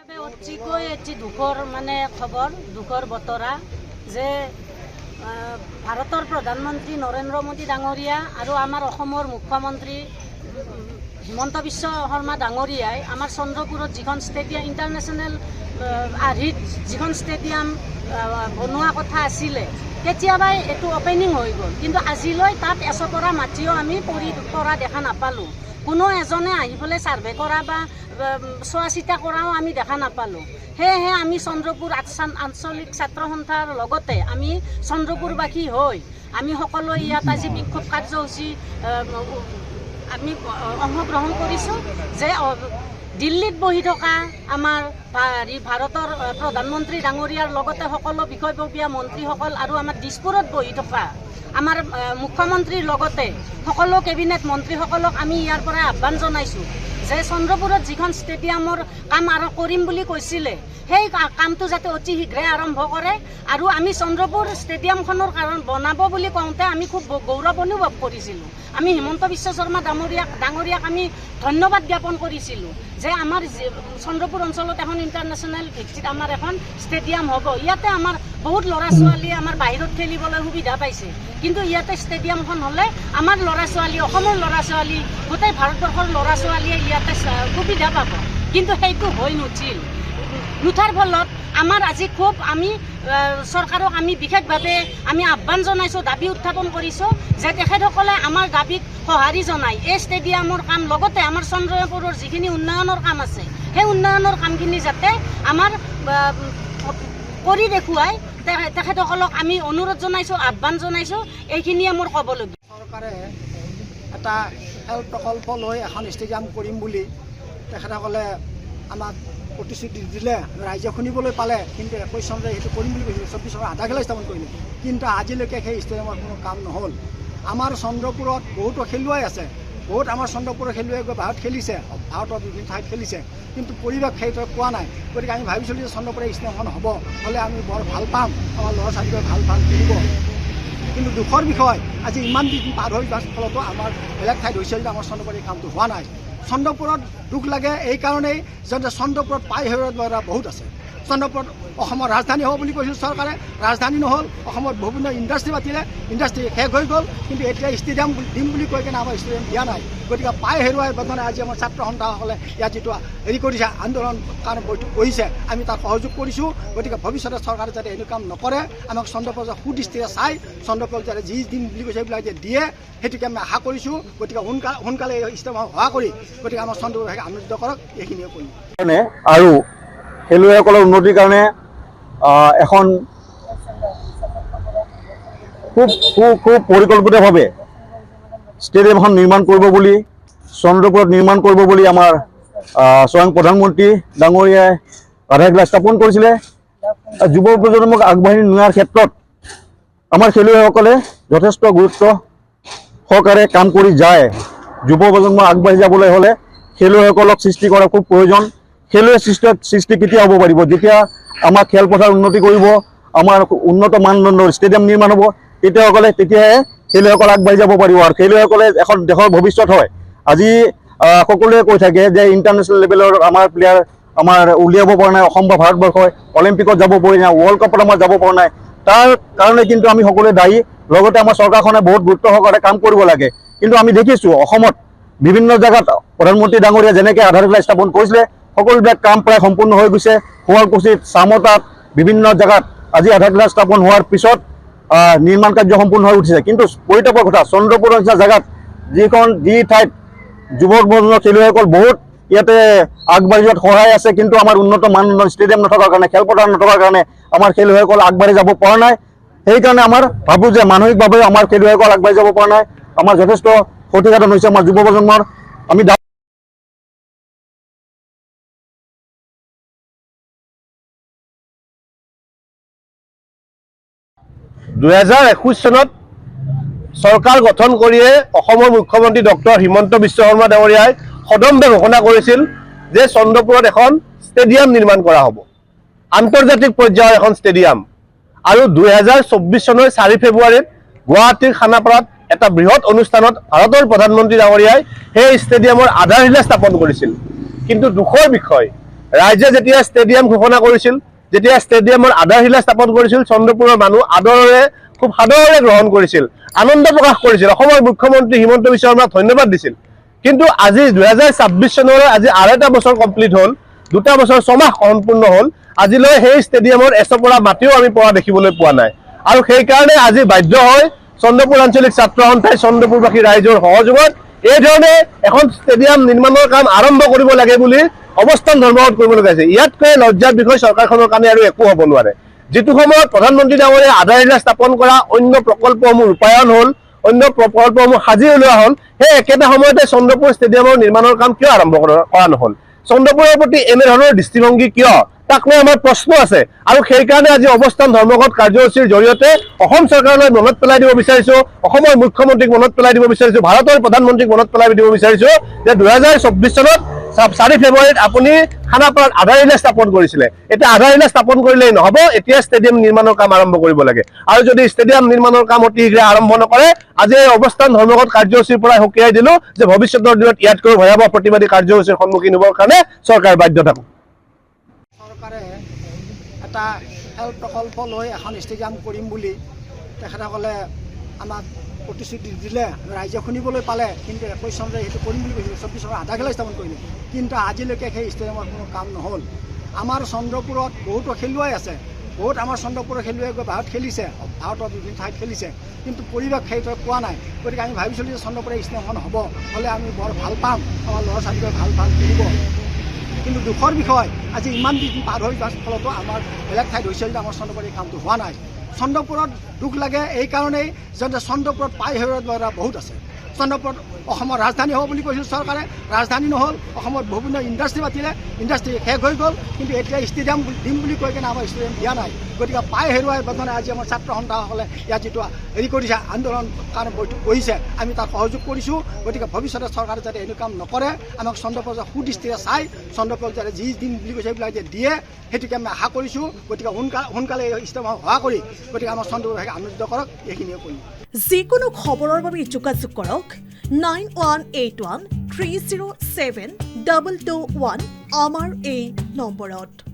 অতিকৈ এটি দুখৰ খবৰ, দুখৰ বতৰা যে ভাৰতৰ প্ৰধানমন্ত্ৰী নৰেন্দ্ৰ মোদী ডাঙৰীয়া আৰু আমাৰ অসমৰ মুখ্যমন্ত্ৰী হিমন্ত বিশ্ব শৰ্মা ডাঙৰীয়াই আমাৰ চন্দ্ৰপুৰত যিখন ষ্টেডিয়াম ইণ্টাৰনেশ্যনেল আৰ্হিত যিখন ষ্টেডিয়াম বনোৱা কথা আছিলে, কেতিয়াবাই এইটো অপেনিং হৈ গ'ল, কিন্তু আজিলৈ তাত এচপৰা মাটিও আমি পৰা দেখা নাপালোঁ। কোনো এজনে আহি পেলাই ছাৰ্ভে কৰা বা চোৱা চিতা কৰাও আমি দেখা নাপালোঁ। সেয়েহে আমি চন্দ্ৰপুৰ আঞ্চলিক ছাত্ৰ সন্থাৰ লগতে আমি চন্দ্ৰপুৰবাসী হৈ আমি সকলোৱে ইয়াত আজি বিক্ষোভ কাৰ্যসূচী আমি অংশগ্ৰহণ কৰিছোঁ যে দিল্লীত বহি থকা আমাৰ ভাৰতৰ প্ৰধানমন্ত্ৰী ডাঙৰীয়াৰ লগতে সকলো বিষয়ববীয়া মন্ত্ৰীসকল আৰু আমাৰ দিছপুৰত বহি থকা আমাৰ মুখ্যমন্ত্ৰীৰ লগতে সকলো কেবিনেট মন্ত্ৰীসকলক আমি ইয়াৰ পৰা আহ্বান জনাইছোঁ যে চন্দ্ৰপুৰত যিখন ষ্টেডিয়ামৰ কাম কৰিম বুলি কৈছিলে, সেই কামটো যাতে অতি শীঘ্ৰে আৰম্ভ কৰে। আৰু আমি চন্দ্ৰপুৰ ষ্টেডিয়ামখনৰ কাৰণ বনাব বুলি কওঁতে আমি খুব গৌৰৱ অনুভৱ কৰিছিলোঁ। আমি হিমন্ত বিশ্ব শৰ্মা ডাঙৰীয়াক আমি ধন্যবাদ জ্ঞাপন কৰিছিলোঁ যে আমাৰ চন্দ্ৰপুৰ অঞ্চলত এখন ইণ্টাৰনেশ্যনেল ভিত্তিত আমাৰ এখন ষ্টেডিয়াম হ'ব। ইয়াতে আমাৰ বহুত ল'ৰা ছোৱালীয়ে আমাৰ বাহিৰত খেলিবলৈ সুবিধা পাইছে, কিন্তু ইয়াতে ষ্টেডিয়ামখন হ'লে আমাৰ ল'ৰা ছোৱালী, অসমৰ ল'ৰা ছোৱালী, গোটেই ভাৰতবৰ্ষৰ ল'ৰা ছোৱালীয়ে ইয়াতে সুবিধা পাব, কিন্তু সেইটো হৈ নুঠাৰ ফলত আমাৰ আজি খুব আমি চৰকাৰক আমি বিশেষভাৱে আমি আহ্বান জনাইছোঁ, দাবী উত্থাপন কৰিছোঁ যে তেখেতসকলে আমাৰ দাবীক সঁহাৰি জনাই এই ষ্টেডিয়ামৰ কাম লগতে আমাৰ চন্দ্ৰপুৰৰ যিখিনি উন্নয়নৰ কাম আছে, সেই উন্নয়নৰ কামখিনি যাতে আমাৰ কৰি দেখুৱাই তেখেতসকলক আমি অনুৰোধ জনাইছোঁ, আহ্বান জনাইছোঁ। এইখিনিয়ে মোৰ ক'বলগীয়া। চৰকাৰে এটা খেল প্ৰকল্প লৈ এখন ষ্টেডিয়াম কৰিম বুলি তেখেতসকলে আমাক প্ৰতিশ্ৰুতি দিলে, ৰাইজে শুনিবলৈ পালে, কিন্তু 21 চনতে সেইটো কৰিম বুলি কৈছিল, 24 চনৰ আধা খেলা স্থাপন কৰিলে, কিন্তু আজিলৈকে সেই ষ্টেডিয়ামৰ কোনো কাম নহ'ল। আমাৰ চন্দ্ৰপুৰত বহুতো খেলুৱৈ আছে, বহুত আমাৰ চন্দ্ৰপুৰৰ খেলুৱৈ গৈ বাহিৰত খেলিছে, ভাৰতৰ বিভিন্ন ঠাইত খেলিছে, কিন্তু পৰিৱেশ সেইটো পোৱা নাই। গতিকে আমি ভাবিছিলোঁ যে চন্দ্ৰপুৰৰ ষ্টেডিয়ামখন হ'ব, হ'লে আমি বৰ ভাল পাম, আমাৰ ল'ৰা ছোৱালীবোৰে ভাল খেলিব। কিন্তু দুখৰ বিষয়, আজি ইমান দিন পাৰ হৈ যোৱাৰ ফলতো আমাৰ বেলেগ ঠাইত হৈছে যে আমাৰ চন্দ্ৰপুৰৰ এই কামটো হোৱা নাই। চন্দ্ৰপুৰত দুখ লাগে এইকাৰণেই যে চন্দ্ৰপুৰত পাই হেৰুওৱা বহুত আছে। চন্দ্ৰপুৰত অসমৰ ৰাজধানী হ'ব বুলি কৈছিল চৰকাৰে, ৰাজধানী নহ'ল। অসমত বিভিন্ন ইণ্ডাষ্ট্ৰী পাতিলে, ইণ্ডাষ্ট্ৰী শেষ হৈ গ'ল, কিন্তু এতিয়া ষ্টেডিয়াম দিম বুলি কৈ কিনে আমাৰ ষ্টেডিয়াম দিয়া নাই। গতিকে পাই হেৰুৱাই বৰ্তমানে আজি আমাৰ ছাত্ৰ সন্থাসকলে ইয়াত যিটো কৰিছে, আন্দোলন কাৰণে বহিছে, আমি তাত সহযোগ কৰিছোঁ। গতিকে ভৱিষ্যতে চৰকাৰে যাতে এইটো কাম নকৰে, আমাক চন্দ্ৰপুৰ সুদৃষ্টিৰে চাই চন্দ্ৰপুৰ যাতে যি দিম বুলি কৈছে এইবিলাক যে দিয়ে, সেইটোকে আমি আশা কৰিছোঁ। গতিকে সোনকালে এই ষ্টেডিয়াম হোৱা কৰি গতিকে আমাৰ চন্দ্ৰপুৰকে আনন্দিত কৰক, এইখিনিয়ে কৰিম। আৰু খেলুৱৈসকলৰ উন্নতিৰ কাৰণে এখন খুব পৰিকল্পিতভাৱে ষ্টেডিয়াম এখন নিৰ্মাণ কৰিব বুলি, চন্দ্ৰপুৰত নিৰ্মাণ কৰিব বুলি আমাৰ স্বয়ং প্ৰধানমন্ত্ৰী ডাঙৰীয়াই আধাৰশিলা স্থাপন কৰিছিলে। যুৱ প্ৰজন্মক আগবাঢ়ি নিয়াৰ ক্ষেত্ৰত আমাৰ খেলুৱৈসকলে যথেষ্ট গুৰুত্ব সহকাৰে কাম কৰি যায়। যুৱ প্ৰজন্ম আগবাঢ়ি যাবলৈ হ'লে খেলুৱৈসকলক সৃষ্টি কৰা খুব প্ৰয়োজন। খেলুৱৈ সৃষ্টি কেতিয়া হ'ব পাৰিব? যেতিয়া আমাৰ খেলপথাৰ উন্নতি কৰিব, আমাৰ উন্নত মানদণ্ডৰ ষ্টেডিয়াম নিৰ্মাণ হ'ব, তেতিয়াহে খেলুৱৈসকল আগবাঢ়ি যাব পাৰিব। আৰু খেলুৱৈসকলে এখন দেশৰ ভৱিষ্যত হয়। আজি সকলোৱে কৈ থাকে যে ইণ্টাৰনেশ্যনেল লেভেলৰ আমাৰ প্লেয়াৰ আমাৰ উলিয়াব পৰা নাই, অসম বা ভাৰতবৰ্ষই অলিম্পিকত যাব পৰা নাই, ৱৰ্ল্ড কাপত আমাৰ যাব পৰা নাই। তাৰ কাৰণে কিন্তু আমি সকলোৱে দায়ী। লগতে আমাৰ চৰকাৰখনে বহুত গুৰুত্ব সহকাৰে কাম কৰিব লাগে। কিন্তু আমি দেখিছোঁ অসমত বিভিন্ন জেগাত প্ৰধানমন্ত্ৰী ডাঙৰীয়া যেনেকৈ আধাৰশিলা স্থাপন কৰিছিলে, সকলোবিলাক কাম প্ৰায় সম্পূৰ্ণ হৈ গৈছে। শুৱালকুছিত, চামতাত, বিভিন্ন জেগাত আজি আধাৰশিলা স্থাপন হোৱাৰ পিছত নিৰ্মাণ কাৰ্য সম্পূৰ্ণ হৈ উঠিছে। কিন্তু পৰিতাপৰ কথা, চন্দ্ৰপুৰ নিচিনা জেগাত যি ঠাইত যুৱ প্ৰজন্মৰ খেলুৱৈসকল বহুত ইয়াতে আগবাঢ়ি যোৱাত সহায় আছে, কিন্তু আমাৰ উন্নত মানদণ্ডৰ ষ্টেডিয়াম নথকাৰ কাৰণে, খেলপথাৰ নথকাৰ কাৰণে আমাৰ খেলুৱৈসকল আগবাঢ়ি যাব পৰা নাই। সেইকাৰণে আমাৰ ভাবোঁ যে মানসিকভাৱে আমাৰ খেলুৱৈসকল আগবাঢ়ি যাব পৰা নাই। আমাৰ যথেষ্ট ক্ষতিসাধন হৈছে আমাৰ যুৱ প্ৰজন্মৰ। আমি 2021 চনত চৰকাৰ গঠন কৰিয়ে অসমৰ মুখ্যমন্ত্ৰী ডক্টৰ হিমন্ত বিশ্ব শৰ্মা ডাঙৰীয়াই সদম্ভে ঘোষণা কৰিছিল যে চন্দ্ৰপুৰত এখন ষ্টেডিয়াম নিৰ্মাণ কৰা হ'ব, আন্তৰ্জাতিক পৰ্যায়ৰ এখন ষ্টেডিয়াম। আৰু 2024 চনৰ 4 ফেব্ৰুৱাৰীত গুৱাহাটীৰ খানাপাৰাত এটা বৃহৎ অনুষ্ঠানত ভাৰতৰ প্ৰধানমন্ত্ৰী ডাঙৰীয়াই সেই ষ্টেডিয়ামৰ আধাৰশিলা স্থাপন কৰিছিল। কিন্তু দুখৰ বিষয় ৰাইজে যেতিয়া ষ্টেডিয়াম ঘোষণা কৰিছিল, যেতিয়া ষ্টেডিয়ামৰ আধাৰশিলা স্থাপন কৰিছিল, চন্দ্ৰপুৰৰ মানুহ আদৰেৰে খুব সাদৰেৰে গ্ৰহণ কৰিছিল, আনন্দ প্ৰকাশ কৰিছিল, অসমৰ মুখ্যমন্ত্ৰী হিমন্ত বিশ্ব শৰ্মাক ধন্যবাদ দিছিল। কিন্তু আজি 2026 চনলৈ আজি আৰু এটা বছৰ কমপ্লিট হ'ল, 2 বছৰ 6 মাহ সম্পূৰ্ণ হ'ল, আজিলৈ সেই ষ্টেডিয়ামৰ এচপৰা মাটিও আমি পৰা দেখিবলৈ পোৱা নাই। আৰু সেইকাৰণে আজি বাধ্য হৈ চন্দ্ৰপুৰ আঞ্চলিক ছাত্ৰ সন্থাই চন্দ্ৰপুৰবাসী ৰাইজৰ সহযোগত এই ধৰণে এখন ষ্টেডিয়াম নিৰ্মাণৰ কাম আৰম্ভ কৰিব লাগে বুলি অৱস্থান ধৰ্মঘট কৰিব লগা হৈছে। ইয়াতকৈ লজ্জাৰ বিষয় চৰকাৰখনৰ কাৰণে আৰু একো হ'ব নোৱাৰে। যিটো সময়ত প্ৰধানমন্ত্ৰী ডাঙৰীয়াই আধাৰশিলা স্থাপন কৰা অন্য প্ৰকল্পসমূহ ৰূপায়ণ হ'ল, অন্য প্ৰকল্পসমূহ সাজি উলিওৱা হ'ল, সেই একেটা সময়তে চন্দ্ৰপুৰ ষ্টেডিয়ামৰ নিৰ্মাণৰ কাম কিয় আৰম্ভ কৰা নহ'ল? চন্দ্ৰপুৰৰ প্ৰতি এনেধৰণৰ দৃষ্টিভংগী কিয়, তাক লৈ আমাৰ প্ৰশ্ন আছে। আৰু সেইকাৰণে আজি অৱস্থান ধৰ্মঘট কাৰ্যসূচীৰ জৰিয়তে অসম চৰকাৰলৈ মনত পেলাই দিব বিচাৰিছোঁ, অসমৰ মুখ্যমন্ত্ৰীক মনত পেলাই দিব বিচাৰিছোঁ, ভাৰতৰ প্ৰধানমন্ত্ৰীক মনত পেলাই দিব বিচাৰিছোঁ যে 2024 চনত 4 ফেব্ৰুৱাৰীত আপুনি খানাপাৰাত আধাৰশিলা স্থাপন কৰিছিলে। এতিয়া আধাৰশিলা স্থাপন কৰিলেই নহ'ব, এতিয়া ষ্টেডিয়াম নিৰ্মাণৰ কাম আৰম্ভ কৰিব লাগে। আৰু যদি ষ্টেডিয়াম নিৰ্মাণৰ কাম অতি শীঘ্ৰে আৰম্ভ নকৰে, আজি এই অৱস্থান ধৰ্মঘট কাৰ্যসূচীৰ পৰাই সকীয়াই দিলোঁ যে ভৱিষ্যতৰ দিনত ইয়াতকৈ ভয়াৱহ প্ৰতিবাদী কাৰ্যসূচীৰ সন্মুখীন হ'বৰ কাৰণে চৰকাৰ বাধ্য থাকক। চৰকাৰে এটা খেল প্ৰকল্প লৈ এখন ষ্টেডিয়াম কৰিম বুলি তেখেতসকলে আমাক প্ৰতিশ্ৰুতি দিলে, ৰাইজে শুনিবলৈ পালে, কিন্তু 21 চনতে সেইটো কৰিম বুলি কৈছিল, 24 চনৰ আধাৰশিলা স্থাপন কৰিলে, কিন্তু আজিলৈকে সেই ষ্টেডিয়ামৰ কোনো কাম নহ'ল। আমাৰ চন্দ্ৰপুৰত বহুতো খেলুৱৈ আছে, বহুত আমাৰ চন্দ্ৰপুৰৰ খেলুৱৈ গৈ বাহিৰত খেলিছে, ভাৰতৰ বিভিন্ন ঠাইত খেলিছে, কিন্তু পৰিৱেশ সেইটো পোৱা নাই। গতিকে আমি ভাবিছিলোঁ যে চন্দ্ৰপুৰৰ ষ্টেডিয়ামখন হ'ব, হ'লে আমি বৰ ভাল পাম, আমাৰ ল'ৰা ছোৱালীবোৰে ভাল খেলিব। কিন্তু দুখৰ বিষয়, আজি ইমান দিন পাৰ হৈ যোৱাৰ ফলতো আমাৰ বেলেগ ঠাইত হৈছে যে আমাৰ চন্দ্ৰপুৰত এই কামটো হোৱা নাই। চন্দ্ৰপুৰত দুখ লাগে এইকাৰণেই যে চন্দ্ৰপুৰত পাই হেৰুওৱা বহুত আছে। চন্দ্ৰপুৰত অসমৰ ৰাজধানী হ'ব বুলি কৈছিল চৰকাৰে, ৰাজধানী নহ'ল। অসমত বিভিন্ন ইণ্ডাষ্ট্ৰী পাতিলে, ইণ্ডাষ্ট্ৰী শেষ হৈ গ'ল, কিন্তু এতিয়া ষ্টেডিয়াম দিম বুলি কৈ কিনে আমাৰ ষ্টেডিয়াম দিয়া নাই। গতিকে পাই হেৰুৱাই মানে আজি আমাৰ ছাত্ৰ সন্থাসকলে ইয়াত যিটো হেৰি কৰিছে, আন্দোলন কাৰণে বহিছে, আমি তাক সহযোগ কৰিছোঁ। গতিকে ভৱিষ্যতে চৰকাৰে যাতে এনে কাম নকৰে, আমাক চন্দ্ৰপুৰ সুদৃষ্টিৰে চাই চন্দ্ৰপুৰক যাতে যি দিন বুলি কৈছে সেইবিলাক যে দিয়ে, সেইটোকে আমি আশা কৰিছোঁ। গতিকে সোনকালে এই ষ্টেডিয়াম হোৱা কৰি গতিকে আমাৰ চন্দ্ৰপুৰবাসীক আনন্দিত কৰক, এইখিনিয়ে কৰিম। যিকোনো খবৰৰ বাবে যোগাযোগ কৰক 9181 307 221 আমাৰ এই নম্বৰত।